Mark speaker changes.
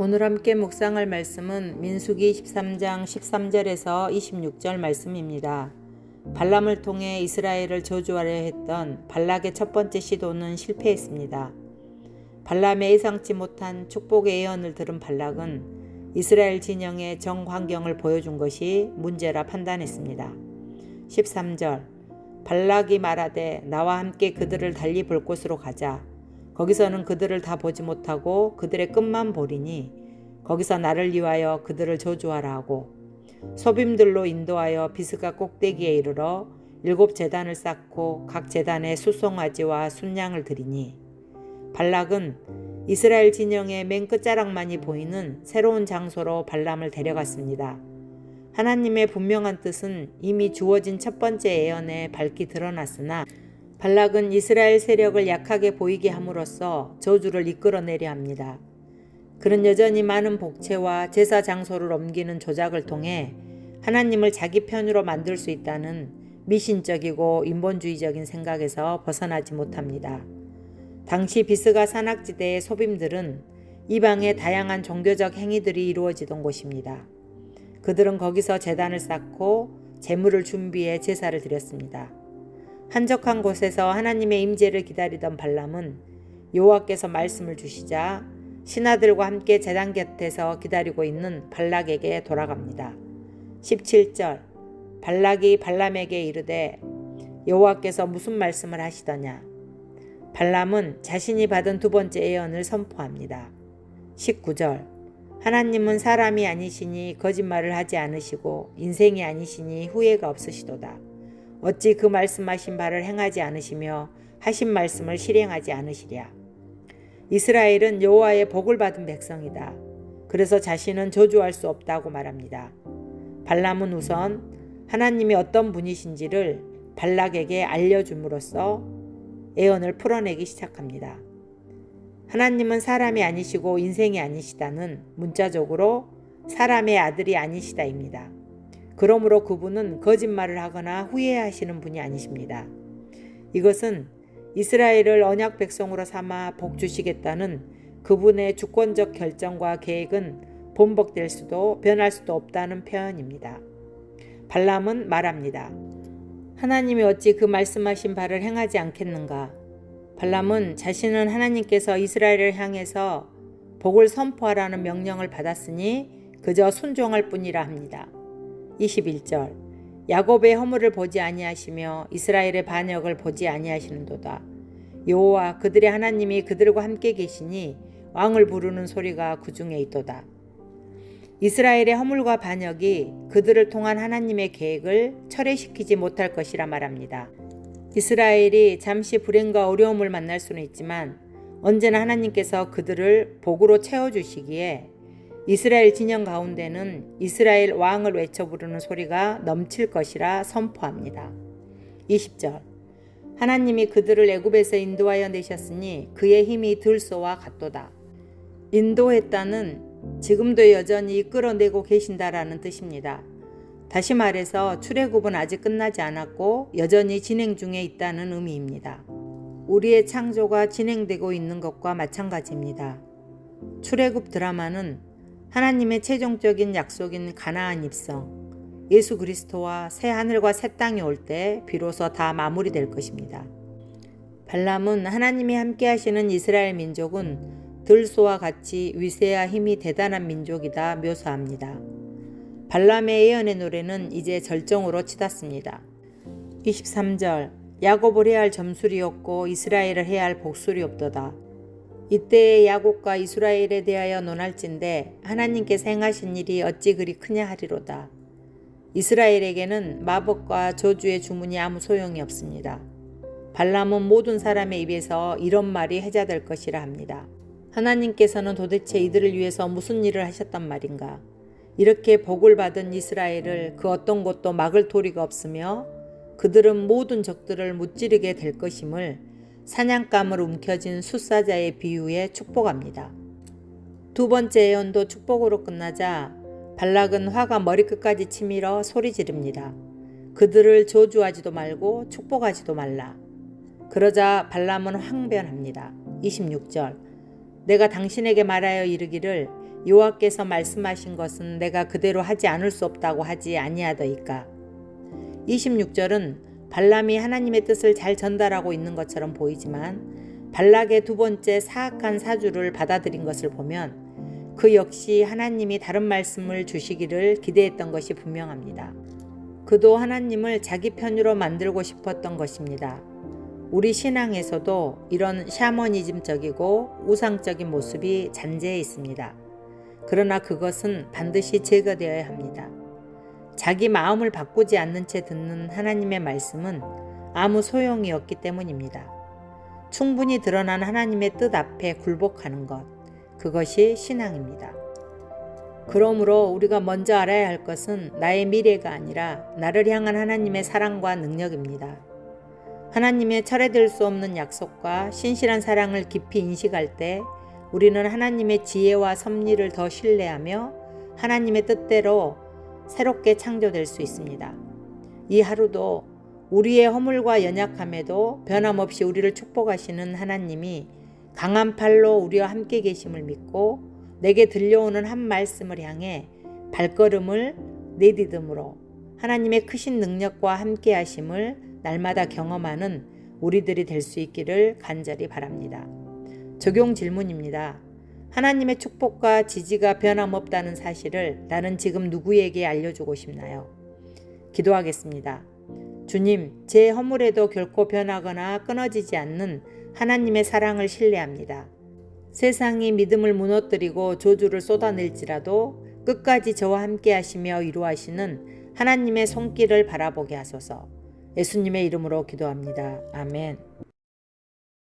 Speaker 1: 오늘 함께 묵상할 말씀은 민수기 13장 13절에서 26절 말씀입니다. 발람을 통해 이스라엘을 저주하려 했던 발락의 첫 번째 시도는 실패했습니다. 발람의 예상치 못한 축복의 예언을 들은 발락은 이스라엘 진영의 정환경을 보여준 것이 문제라 판단했습니다. 13절 발락이 말하되 나와 함께 그들을 달리 볼 곳으로 가자. 거기서는 그들을 다 보지 못하고 그들의 끝만 보리니 거기서 나를 위하여 그들을 저주하라 하고 소빔들로 인도하여 비스가 꼭대기에 이르러 7 제단을 쌓고 각 제단에 수송아지와 순양을 드리니 발락은 이스라엘 진영의 맨 끝자락만이 보이는 새로운 장소로 발람을 데려갔습니다. 하나님의 분명한 뜻은 이미 주어진 첫 번째 예언에 밝히 드러났으나 발락은 이스라엘 세력을 약하게 보이게 함으로써 저주를 이끌어내려 합니다. 그는 여전히 많은 복채와 제사 장소를 옮기는 조작을 통해 하나님을 자기 편으로 만들 수 있다는 미신적이고 인본주의적인 생각에서 벗어나지 못합니다. 당시 비스가 산악지대의 소빔들은 이방의 다양한 종교적 행위들이 이루어지던 곳입니다. 그들은 거기서 제단을 쌓고 제물을 준비해 제사를 드렸습니다. 한적한 곳에서 하나님의 임재를 기다리던 발람은 여호와께서 말씀을 주시자 신하들과 함께 제단 곁에서 기다리고 있는 발락에게 돌아갑니다. 17절 발락이 발람에게 이르되 여호와께서 무슨 말씀을 하시더냐. 발람은 자신이 받은 두 번째 예언을 선포합니다. 19절 하나님은 사람이 아니시니 거짓말을 하지 않으시고 인생이 아니시니 후회가 없으시도다. 어찌 그 말씀하신 바를 행하지 않으시며 하신 말씀을 실행하지 않으시랴. 이스라엘은 여호와의 복을 받은 백성이다. 그래서 자신은 저주할 수 없다고 말합니다. 발람은 우선 하나님이 어떤 분이신지를 발락에게 알려줌으로써 예언을 풀어내기 시작합니다. 하나님은 사람이 아니시고 인생이 아니시다는 문자적으로 사람의 아들이 아니시다입니다. 그러므로 그분은 거짓말을 하거나 후회하시는 분이 아니십니다. 이것은 이스라엘을 언약 백성으로 삼아 복 주시겠다는 그분의 주권적 결정과 계획은 번복될 수도 변할 수도 없다는 표현입니다. 발람은 말합니다. 하나님이 어찌 그 말씀하신 바를 행하지 않겠는가. 발람은 자신은 하나님께서 이스라엘을 향해서 복을 선포하라는 명령을 받았으니 그저 순종할 뿐이라 합니다. 21절 야곱의 허물을 보지 아니하시며 이스라엘의 반역을 보지 아니하시는도다. 여호와 그들의 하나님이 그들과 함께 계시니 왕을 부르는 소리가 그 중에 있도다. 이스라엘의 허물과 반역이 그들을 통한 하나님의 계획을 철회시키지 못할 것이라 말합니다. 이스라엘이 잠시 불행과 어려움을 만날 수는 있지만 언제나 하나님께서 그들을 복으로 채워주시기에 이스라엘 진영 가운데는 이스라엘 왕을 외쳐 부르는 소리가 넘칠 것이라 선포합니다. 20절 하나님이 그들을 애굽에서 인도하여 내셨으니 그의 힘이 들소와 같도다. 인도했다는 지금도 여전히 이끌어내고 계신다라는 뜻입니다. 다시 말해서 출애굽은 아직 끝나지 않았고 여전히 진행 중에 있다는 의미입니다. 우리의 창조가 진행되고 있는 것과 마찬가지입니다. 출애굽 드라마는 하나님의 최종적인 약속인 가나안 입성, 예수 그리스도와 새 하늘과 새 땅이 올 때 비로소 다 마무리될 것입니다. 발람은 하나님이 함께 하시는 이스라엘 민족은 들소와 같이 위세와 힘이 대단한 민족이다 묘사합니다. 발람의 예언의 노래는 이제 절정으로 치닫습니다. 23절 야곱을 해야 할 점술이 없고 이스라엘을 해야 할 복술이 없도다. 이때의 야곱과 이스라엘에 대하여 논할진대 하나님께서 행하신 일이 어찌 그리 크냐 하리로다. 이스라엘에게는 마법과 저주의 주문이 아무 소용이 없습니다. 발람은 모든 사람의 입에서 이런 말이 해자될 것이라 합니다. 하나님께서는 도대체 이들을 위해서 무슨 일을 하셨단 말인가. 이렇게 복을 받은 이스라엘을 그 어떤 것도 막을 도리가 없으며 그들은 모든 적들을 무찌르게 될 것임을 사냥감을 움켜쥔 숫사자의 비유에 축복합니다. 두 번째 예언도 축복으로 끝나자 발락은 화가 머리끝까지 치밀어 소리 지릅니다. 그들을 저주하지도 말고 축복하지도 말라. 그러자 발람은 항변합니다. 26절 내가 당신에게 말하여 이르기를 여호와께서 말씀하신 것은 내가 그대로 하지 않을 수 없다고 하지 아니하더이까. 26절은 발람이 하나님의 뜻을 잘 전달하고 있는 것처럼 보이지만 발락의 두 번째 사악한 사주를 받아들인 것을 보면 그 역시 하나님이 다른 말씀을 주시기를 기대했던 것이 분명합니다. 그도 하나님을 자기 편으로 만들고 싶었던 것입니다. 우리 신앙에서도 이런 샤머니즘적이고 우상적인 모습이 잔재해 있습니다. 그러나 그것은 반드시 제거되어야 합니다. 자기 마음을 바꾸지 않는 채 듣는 하나님의 말씀은 아무 소용이 없기 때문입니다. 충분히 드러난 하나님의 뜻 앞에 굴복하는 것, 그것이 신앙입니다. 그러므로 우리가 먼저 알아야 할 것은 나의 미래가 아니라 나를 향한 하나님의 사랑과 능력입니다. 하나님의 철회될 수 없는 약속과 신실한 사랑을 깊이 인식할 때 우리는 하나님의 지혜와 섭리를 더 신뢰하며 하나님의 뜻대로 새롭게 창조될 수 있습니다. 이 하루도 우리의 허물과 연약함에도 변함없이 우리를 축복하시는 하나님이 강한 팔로 우리와 함께 계심을 믿고 내게 들려오는 한 말씀을 향해 발걸음을 내디듬으로 하나님의 크신 능력과 함께 하심을 날마다 경험하는 우리들이 될 수 있기를 간절히 바랍니다. 적용 질문입니다. 하나님의 축복과 지지가 변함없다는 사실을 나는 지금 누구에게 알려주고 싶나요? 기도하겠습니다. 주님, 제 허물에도 결코 변하거나 끊어지지 않는 하나님의 사랑을 신뢰합니다. 세상이 믿음을 무너뜨리고 저주를 쏟아낼지라도 끝까지 저와 함께 하시며 이루하시는 하나님의 손길을 바라보게 하소서. 예수님의 이름으로 기도합니다. 아멘.